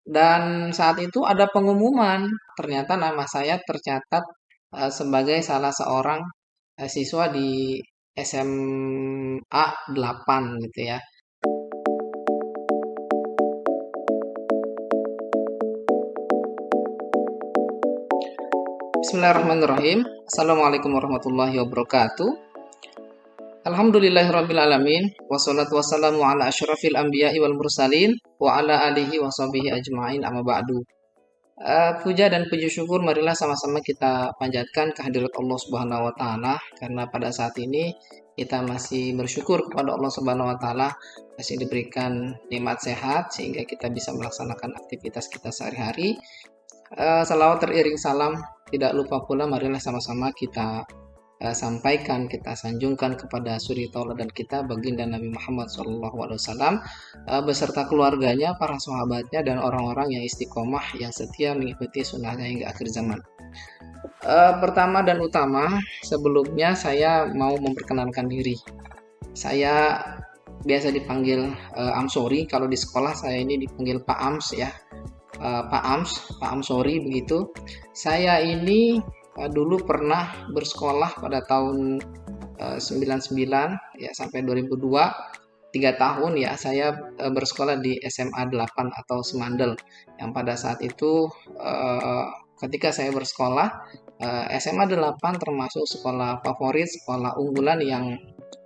Dan saat itu ada pengumuman, ternyata nama saya tercatat sebagai salah seorang siswa di SMA 8 gitu ya. Bismillahirrahmanirrahim. Assalamualaikum warahmatullahi wabarakatuh. Alhamdulillahirrabbilalamin. Wassalatu wassalamu ala asyrafil anbiya'i wal mursalin wa ala alihi wa sahbihi ajma'in amma ba'du. Puja dan puji syukur marilah sama-sama kita panjatkan kehadirat Allah Subhanahu wa taala karena pada saat ini kita masih bersyukur kepada Allah Subhanahu wa taala masih diberikan nikmat sehat sehingga kita bisa melaksanakan aktivitas kita sehari-hari. Salawat teriring salam tidak lupa pula marilah sama-sama kita sampaikan, kita sanjungkan kepada suri tauladan kita baginda Nabi Muhammad SAW beserta keluarganya, para sahabatnya dan orang-orang yang istiqomah yang setia mengikuti sunnahnya hingga akhir zaman. Pertama dan utama, sebelumnya saya mau memperkenalkan diri. Saya biasa dipanggil Amsori. Kalau di sekolah saya ini dipanggil Pak Ams ya. Pak Amsori begitu. Saya ini dulu pernah bersekolah pada tahun 99 ya sampai 2002, 3 tahun ya saya bersekolah di SMA 8 atau Semandel yang pada saat itu ketika saya bersekolah SMA 8 termasuk sekolah favorit, sekolah unggulan yang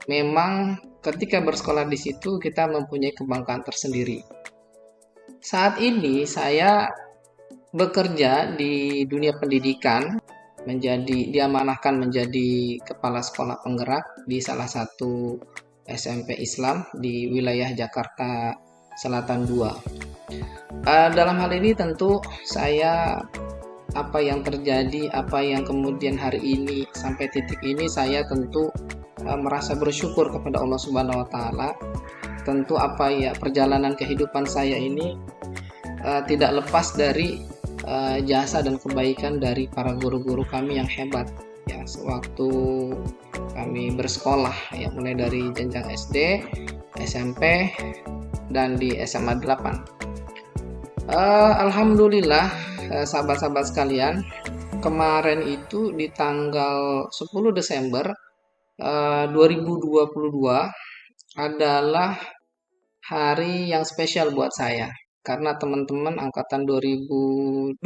memang ketika bersekolah di situ kita mempunyai kebanggaan tersendiri. Saat ini saya bekerja di dunia pendidikan, diamanahkan menjadi kepala sekolah penggerak di salah satu SMP Islam di wilayah Jakarta Selatan 2. Dalam hal ini tentu saya apa yang terjadi, apa yang kemudian hari ini sampai titik ini saya tentu merasa bersyukur kepada Allah Subhanahu wa taala. Tentu apa ya perjalanan kehidupan saya ini tidak lepas dari jasa dan kebaikan dari para guru-guru kami yang hebat ya sewaktu kami bersekolah ya mulai dari jenjang SD, SMP dan di SMA 8. Alhamdulillah sahabat-sahabat sekalian, kemarin itu di tanggal 10 Desember 2022 adalah hari yang spesial buat saya karena teman-teman angkatan 2002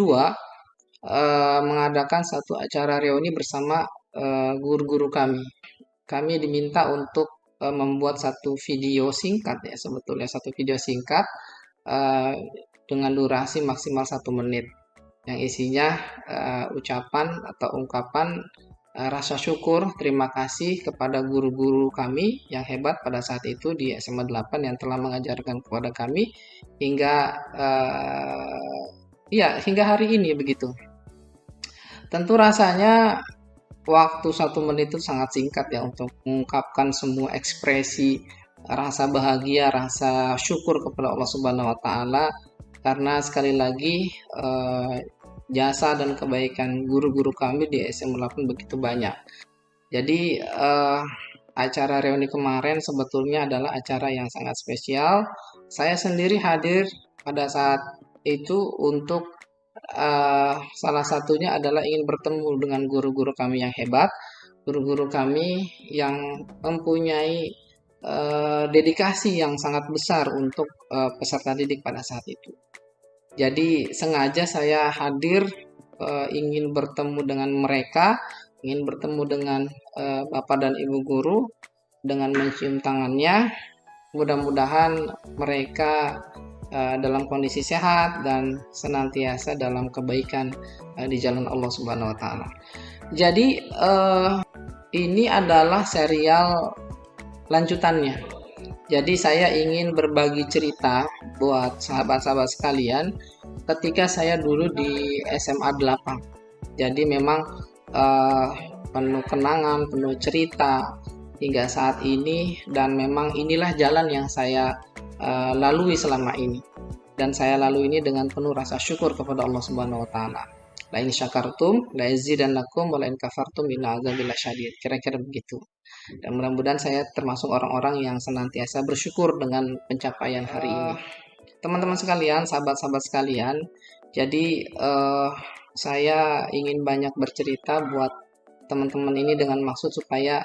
mengadakan satu acara reuni bersama guru-guru kami. Kami diminta untuk membuat satu video singkat ya sebetulnya satu video singkat uh, dengan durasi maksimal 1 menit yang isinya ucapan atau ungkapan rasa syukur, terima kasih kepada guru-guru kami yang hebat pada saat itu di SMA 8 yang telah mengajarkan kepada kami hingga hingga hari ini begitu. Tentu rasanya waktu 1 menit itu sangat singkat ya untuk mengungkapkan semua ekspresi rasa bahagia, rasa syukur kepada Allah Subhanahu wa taala karena sekali lagi jasa dan kebaikan guru-guru kami di SMA 8 begitu banyak. Jadi acara reuni kemarin sebetulnya adalah acara yang sangat spesial. Saya sendiri hadir pada saat itu untuk salah satunya adalah ingin bertemu dengan guru-guru kami yang hebat, guru-guru kami yang mempunyai dedikasi yang sangat besar untuk peserta didik pada saat itu. Jadi sengaja saya hadir ingin bertemu dengan mereka, ingin bertemu dengan Bapak dan Ibu guru dengan mencium tangannya. Mudah-mudahan mereka dalam kondisi sehat dan senantiasa dalam kebaikan di jalan Allah Subhanahu wa taala. Jadi ini adalah serial lanjutannya. Jadi saya ingin berbagi cerita buat sahabat-sahabat sekalian ketika saya dulu di SMA 8. Jadi memang penuh kenangan, penuh cerita hingga saat ini dan memang inilah jalan yang saya lalui selama ini. Dan saya lalui ini dengan penuh rasa syukur kepada Allah Subhanahu wa taala. La in syakartum la azidannakum wa la in kafartum inna adzabi lasyadid. Kira-kira begitu. Dan mudah-mudahan saya termasuk orang-orang yang senantiasa bersyukur dengan pencapaian hari ini. teman-teman sekalian, sahabat-sahabat sekalian, jadi saya ingin banyak bercerita buat teman-teman ini dengan maksud supaya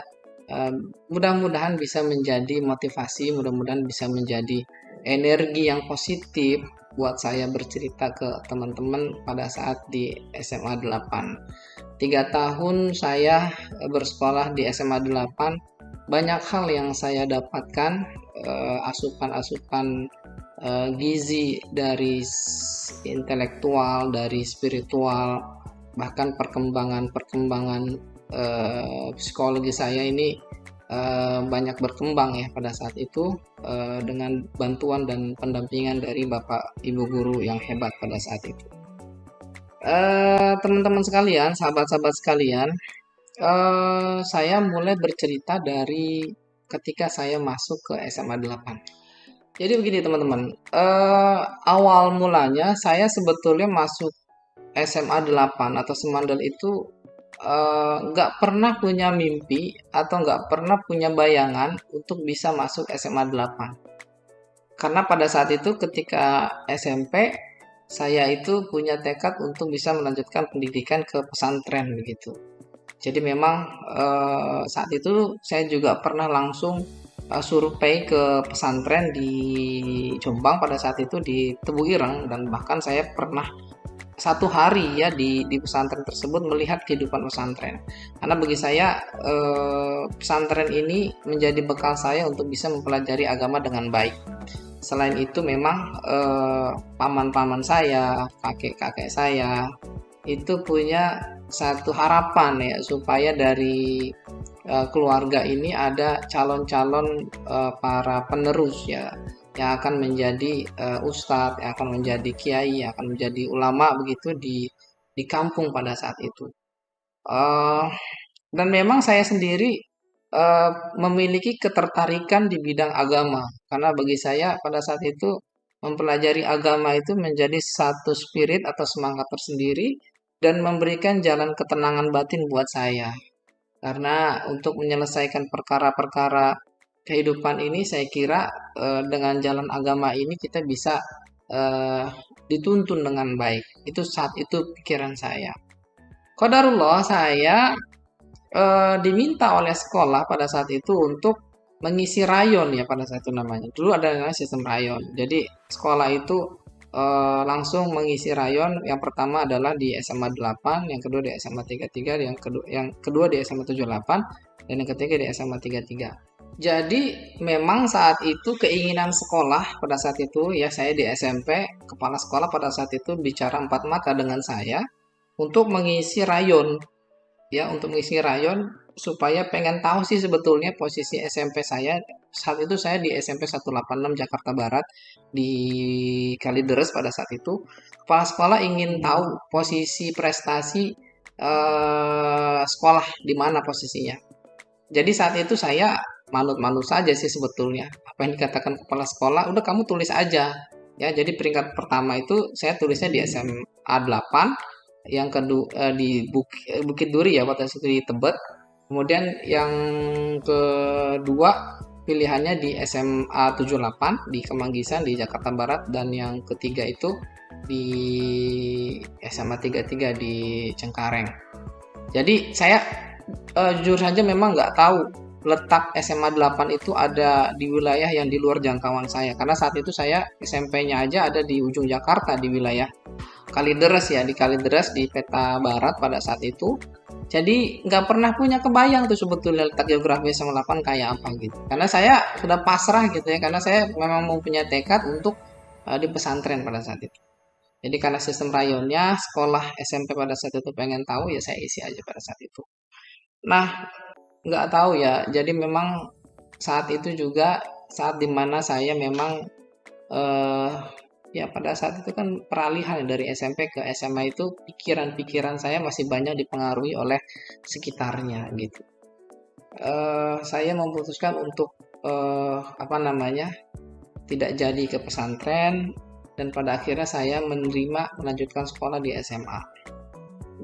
eh, mudah-mudahan bisa menjadi motivasi, mudah-mudahan bisa menjadi energi yang positif buat saya bercerita ke teman-teman pada saat di SMA 8. 3 tahun saya bersekolah di SMA 8, banyak hal yang saya dapatkan, asupan-asupan gizi dari intelektual, dari spiritual, bahkan perkembangan-perkembangan psikologi saya ini banyak berkembang ya pada saat itu, dengan bantuan dan pendampingan dari Bapak Ibu guru yang hebat pada saat itu. Teman-teman sekalian, sahabat-sahabat sekalian, saya mulai bercerita dari ketika saya masuk ke SMA 8. Jadi begini teman-teman, awal mulanya saya sebetulnya masuk SMA 8 atau Semandal itu nggak pernah punya mimpi atau nggak pernah punya bayangan untuk bisa masuk SMA 8. Karena pada saat itu ketika SMP, saya itu punya tekad untuk bisa melanjutkan pendidikan ke pesantren begitu. Jadi memang saat itu saya juga pernah langsung survei ke pesantren di Jombang pada saat itu di Tebu Ireng, dan bahkan saya pernah 1 hari ya di pesantren tersebut melihat kehidupan pesantren. Karena bagi saya pesantren ini menjadi bekal saya untuk bisa mempelajari agama dengan baik. Selain itu memang paman-paman saya, kakek-kakek saya itu punya satu harapan ya supaya dari keluarga ini ada calon-calon para penerus ya yang akan menjadi ustadz, yang akan menjadi kiai, yang akan menjadi ulama begitu di kampung pada saat itu. Eh, dan memang saya sendiri memiliki ketertarikan di bidang agama karena bagi saya pada saat itu mempelajari agama itu menjadi satu spirit atau semangat tersendiri dan memberikan jalan ketenangan batin buat saya. Karena untuk menyelesaikan perkara-perkara kehidupan ini saya kira dengan jalan agama ini kita bisa eh, dituntun dengan baik. Itu saat itu pikiran saya. Qadarullah saya diminta oleh sekolah pada saat itu untuk mengisi rayon ya pada saat itu namanya. Dulu ada namanya sistem rayon. Jadi sekolah itu langsung mengisi rayon. Yang pertama adalah di SMA 8, yang kedua di SMA 33, yang kedua di SMA 78, dan yang ketiga di SMA 33. Jadi memang saat itu keinginan sekolah pada saat itu ya saya di SMP, kepala sekolah pada saat itu bicara empat mata dengan saya untuk mengisi rayon ya untuk mengisi rayon supaya pengen tahu sih sebetulnya posisi SMP saya saat itu. Saya di SMP 186 Jakarta Barat di Kalideres pada saat itu. Kepala sekolah ingin tahu posisi prestasi sekolah di mana posisinya. Jadi saat itu saya manut-manut saja sih sebetulnya apa yang dikatakan kepala sekolah, udah kamu tulis aja ya. Jadi peringkat pertama itu saya tulisnya di SMA 8, yang kedua di Bukit Duri ya pada situ di Tebet. Kemudian yang kedua pilihannya di SMA 78 di Kemanggisan di Jakarta Barat, dan yang ketiga itu di SMA 33 di Cengkareng. Jadi saya jujur saja memang nggak tahu letak SMA 8 itu ada di wilayah yang di luar jangkauan saya, karena saat itu saya SMP-nya aja ada di ujung Jakarta di wilayah Kalideres ya, di Kalideres di peta barat pada saat itu. Jadi nggak pernah punya kebayang tuh sebetulnya letak geografis SMA 8 kayak apa gitu. Karena saya sudah pasrah gitu ya, karena saya memang mau punya tekad untuk di pesantren pada saat itu. Jadi karena sistem rayonnya sekolah SMP pada saat itu pengen tahu ya saya isi aja pada saat itu. Nah, nggak tahu ya. Jadi memang saat itu juga saat dimana saya memang eh, ya pada saat itu kan peralihan dari SMP ke SMA itu pikiran-pikiran saya masih banyak dipengaruhi oleh sekitarnya gitu. Saya memutuskan untuk apa namanya tidak jadi ke pesantren, dan pada akhirnya saya menerima melanjutkan sekolah di SMA.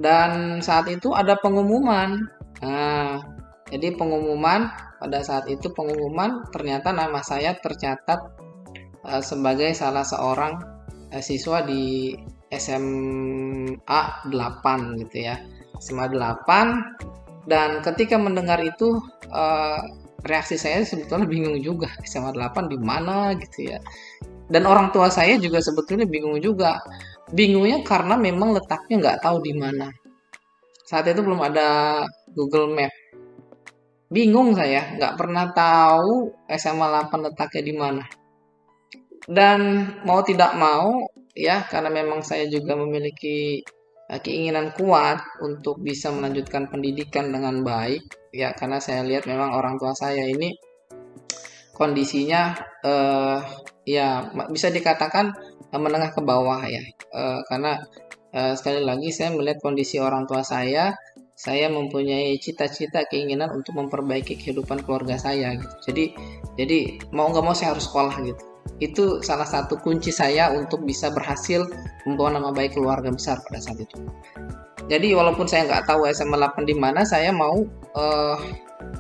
Dan saat itu ada pengumuman. Nah, jadi pengumuman pada saat itu pengumuman ternyata nama saya tercatat sebagai salah seorang siswa di SMA 8 gitu ya. SMA 8, dan ketika mendengar itu reaksi saya sebetulnya bingung juga, SMA 8 di mana gitu ya. Dan orang tua saya juga sebetulnya bingung juga. Bingungnya karena memang letaknya nggak tahu di mana. Saat itu belum ada Google Map. Bingung saya, nggak pernah tahu SMA 8 letaknya di mana. Dan mau tidak mau, ya karena memang saya juga memiliki keinginan kuat untuk bisa melanjutkan pendidikan dengan baik, ya karena saya lihat memang orang tua saya ini kondisinya ya bisa dikatakan menengah ke bawah ya. Karena sekali lagi saya melihat kondisi orang tua saya mempunyai cita-cita keinginan untuk memperbaiki kehidupan keluarga saya gitu. Jadi mau nggak mau saya harus sekolah gitu. Itu salah satu kunci saya untuk bisa berhasil membawa nama baik keluarga besar pada saat itu. Jadi walaupun saya nggak tahu SMA 8 di mana, saya mau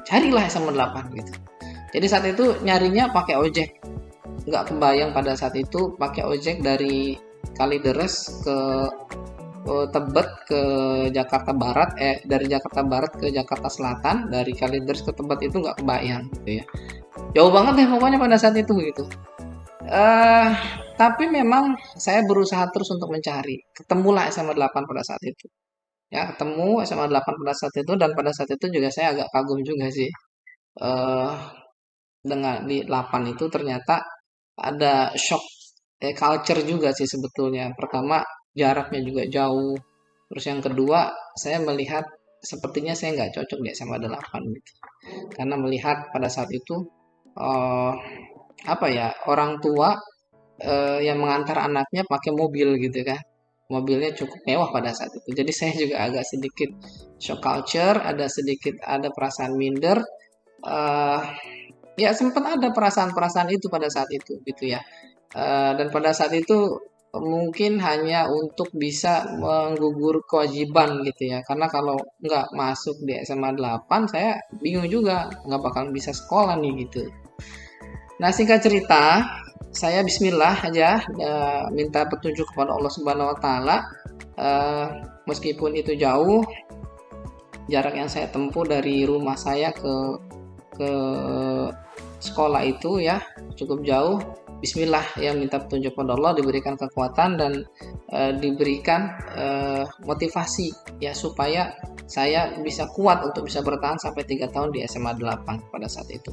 carilah SMA 8 gitu. Jadi saat itu nyarinya pakai ojek. Nggak kebayang pada saat itu pakai ojek dari Kalideres ke Tebet ke Jakarta Barat, dari Jakarta Barat ke Jakarta Selatan, dari Kalideres ke Tebet itu nggak kebayang gitu ya. Jauh banget deh pokoknya pada saat itu gitu. Eh, tapi memang saya berusaha terus untuk mencari. Ketemulah SMA 8 pada saat itu. Ya, ketemu SMA 8 pada saat itu, dan pada saat itu juga saya agak kagum juga sih. Eh, dengan di 8 itu ternyata ada shock culture juga sih sebetulnya. Pertama, jaraknya juga jauh. Terus yang kedua, saya melihat sepertinya saya nggak cocok di SMA 8 gitu. Karena melihat pada saat itu eh, apa ya, orang tua yang mengantar anaknya pakai mobil gitu kan. Mobilnya cukup mewah pada saat itu. Jadi saya juga agak sedikit shock culture, ada perasaan minder. eh Ya sempat ada perasaan-perasaan itu pada saat itu gitu ya. Dan pada saat itu mungkin hanya untuk bisa menggugur kewajiban gitu ya. Karena kalau nggak masuk di SMA 8, saya bingung juga nggak bakal bisa sekolah nih gitu. Nah, singkat cerita, saya bismillah aja minta petunjuk kepada Allah Subhanahu wa taala. Eh, Meskipun itu jauh, jarak yang saya tempuh dari rumah saya ke sekolah itu ya cukup jauh. Bismillah ya, minta petunjuk pada Allah, diberikan kekuatan dan diberikan motivasi ya supaya saya bisa kuat untuk bisa bertahan sampai 3 tahun di SMA 8 pada saat itu.